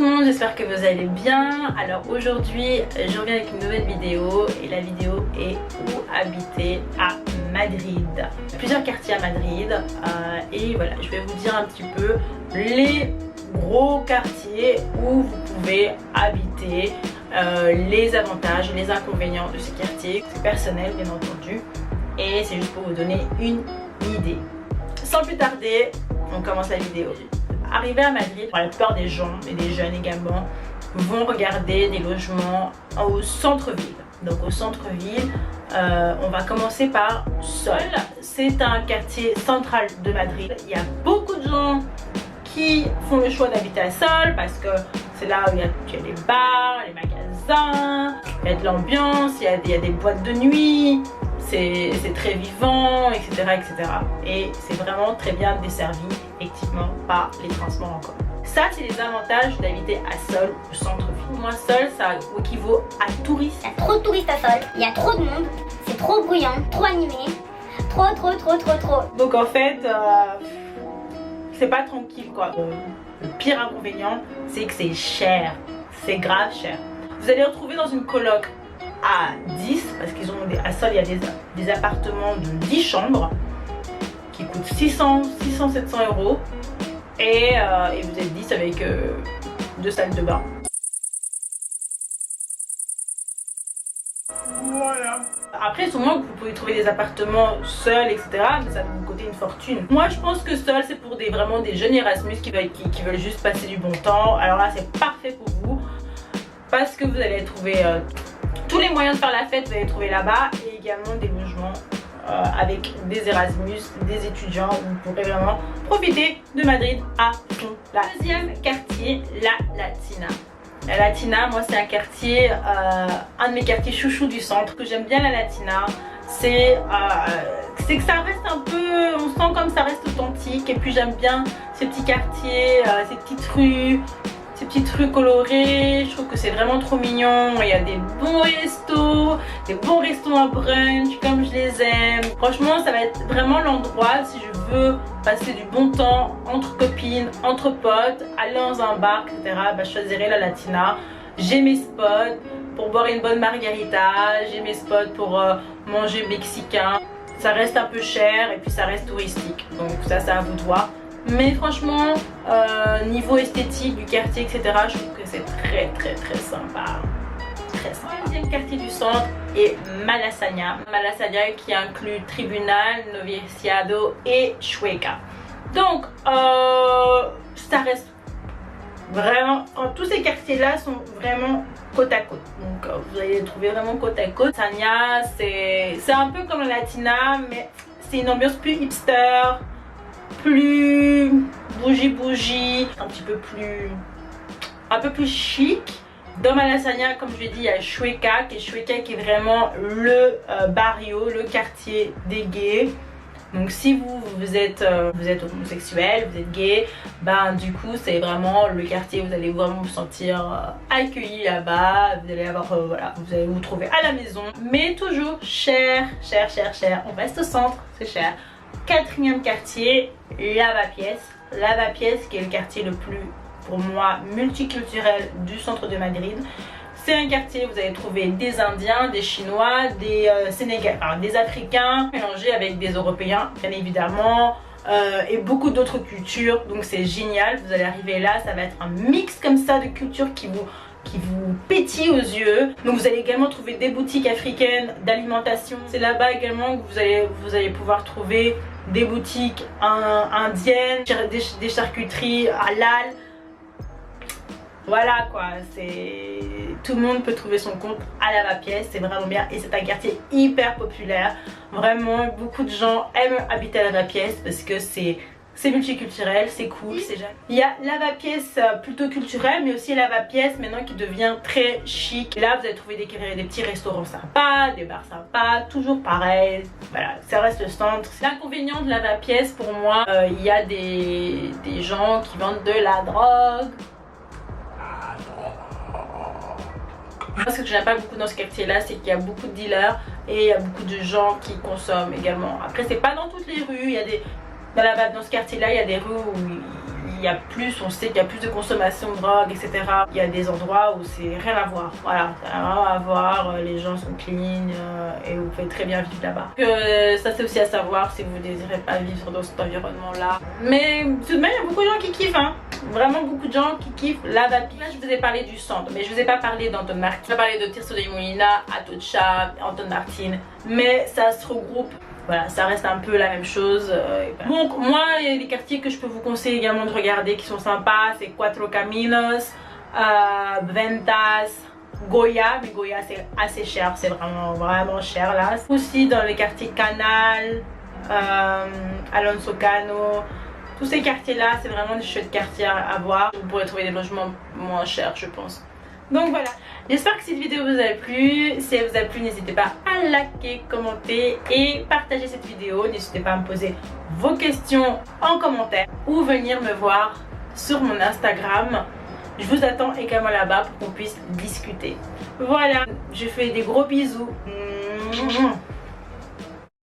monde, j'espère que vous allez bien. Alors aujourd'hui je reviens avec une nouvelle vidéo et la vidéo est où habiter à Madrid. Plusieurs quartiers à Madrid et voilà, je vais vous dire un petit peu les gros quartiers où vous pouvez habiter, les avantages et les inconvénients de ces quartiers. C'est personnel bien entendu et c'est juste pour vous donner une idée. Sans plus tarder, on commence la vidéo. Arrivé à Madrid, la plupart des gens et des jeunes également vont regarder des logements au centre-ville. Donc au centre-ville, on va commencer par Sol. C'est un quartier central de Madrid. Il y a beaucoup de gens qui font le choix d'habiter à Sol parce que c'est là où il y a les bars, les magasins, il y a de l'ambiance, il y a des boîtes de nuit. C'est très vivant, etc. Et c'est vraiment très bien desservi, effectivement, par les transports en commun. Ça, c'est les avantages d'habiter à Sol, au centre-ville. Moi, Sol, ça équivaut à touriste. Il y a trop de touristes à Sol, il y a trop de monde, c'est trop bruyant, trop animé, trop. Donc en fait, c'est pas tranquille quoi. Le pire inconvénient, c'est que c'est cher. C'est grave cher. Vous allez retrouver dans une coloc à 10 parce qu'ils ont à Sol il y a des appartements de 10 chambres qui coûtent 600-700 € et vous êtes 10 avec 2 salles de bain. Voilà. Après sûrement que vous pouvez trouver des appartements seuls etc, mais ça va vous coûter une fortune. Moi je pense que Sol c'est pour vraiment des jeunes Erasmus qui veulent juste passer du bon temps. Alors là c'est parfait pour vous parce que vous allez trouver tous les moyens de faire la fête, vous allez trouver là-bas et également des logements avec des Erasmus, des étudiants où vous pourrez vraiment profiter de Madrid à fond. La deuxième quartier, la Latina. La Latina, moi c'est un quartier, un de mes quartiers chouchous du centre. Que j'aime bien la Latina, c'est que ça reste un peu, on sent comme ça reste authentique. Et puis j'aime bien ces petits quartiers, ces petites rues colorées. Je trouve que c'est vraiment trop mignon. Il y a des bons restos à brunch comme je les aime. Franchement ça va être vraiment l'endroit si je veux passer du bon temps entre copines, entre potes, aller dans un bar etc. Bah, je choisirai la Latina. J'ai mes spots pour boire une bonne margarita, j'ai mes spots pour manger mexicain. Ça reste un peu cher et puis ça reste touristique, donc ça c'est à vous de voir. Mais franchement, niveau esthétique du quartier, etc., je trouve que c'est très sympa. Très sympa. Le deuxième quartier du centre est Malasaña. Malasaña qui inclut Tribunal, Noviciado et Chueca. Donc, ça reste vraiment... Tous ces quartiers-là sont vraiment côte à côte. Donc, vous allez les trouver vraiment côte à côte. Malasaña, c'est un peu comme la Latina, mais c'est une ambiance plus hipster. Plus bougie, un peu plus chic. Dans Malasaña, comme je l'ai dit, il y a Chueca qui est vraiment le barrio, le quartier des gays. Donc si vous êtes homosexuel, vous êtes gay, ben du coup c'est vraiment le quartier où vous allez vraiment vous sentir accueilli là-bas. Vous allez avoir voilà, vous allez vous trouver à la maison, mais toujours cher. On reste au centre, c'est cher. Quatrième quartier, Lavapiés qui est le quartier le plus, pour moi, multiculturel du centre de Madrid. C'est un quartier où vous allez trouver des Indiens, des Chinois, des Sénégalais, enfin, des Africains mélangés avec des Européens bien évidemment et beaucoup d'autres cultures, donc c'est génial. Vous allez arriver là, ça va être un mix comme ça de cultures qui vous pétille aux yeux. Donc vous allez également trouver des boutiques africaines d'alimentation. C'est là-bas également que vous allez pouvoir trouver des boutiques indiennes, des charcuteries halal. Voilà quoi, tout le monde peut trouver son compte à Lavapiés, c'est vraiment bien et c'est un quartier hyper populaire. Vraiment beaucoup de gens aiment habiter à Lavapiés parce que c'est multiculturel, c'est cool, c'est jeune. Il y a Lavapiés plutôt culturel, mais aussi Lavapiés maintenant qui devient très chic. Et là, vous allez trouver des petits restaurants sympas, des bars sympas, toujours pareil. Voilà, ça reste le centre. L'inconvénient de Lavapiés pour moi, il y a des gens qui vendent de la drogue. Moi, ce que j'aime pas beaucoup dans ce quartier-là, c'est qu'il y a beaucoup de dealers et il y a beaucoup de gens qui consomment également. Après, c'est pas dans toutes les rues, il y a dans ce quartier-là, il y a des rues où il y a plus, on sait qu'il y a plus de consommation de drogue, etc. Il y a des endroits où c'est rien à voir. Voilà, ça n'a rien à voir, les gens sont clean et vous pouvez très bien vivre là-bas. Ça c'est aussi à savoir si vous désirez pas vivre dans cet environnement-là. Mais tout de même, il y a beaucoup de gens qui kiffent, hein. Vraiment beaucoup de gens qui kiffent Lavapi. Là, je vous ai parlé du centre, mais je vous ai pas parlé d'Anton Martin. Je vous ai parlé de Tirso de Molina, Atocha, Anton Martin. Mais ça se regroupe. Voilà, ça reste un peu la même chose. Donc, moi, il y a des quartiers que je peux vous conseiller également de regarder qui sont sympas. C'est Cuatro Caminos, Ventas, Goya. Mais Goya, c'est assez cher. C'est vraiment cher là. Aussi dans les quartiers Canal, Alonso Cano. Tous ces quartiers-là, c'est vraiment des chouettes quartiers à voir. Vous pourrez trouver des logements moins chers, je pense. Donc voilà, j'espère que cette vidéo vous a plu. Si elle vous a plu, n'hésitez pas à liker, commenter et partager cette vidéo. N'hésitez pas à me poser vos questions en commentaire ou venir me voir sur mon Instagram. Je vous attends également là-bas pour qu'on puisse discuter. Voilà, je fais des gros bisous.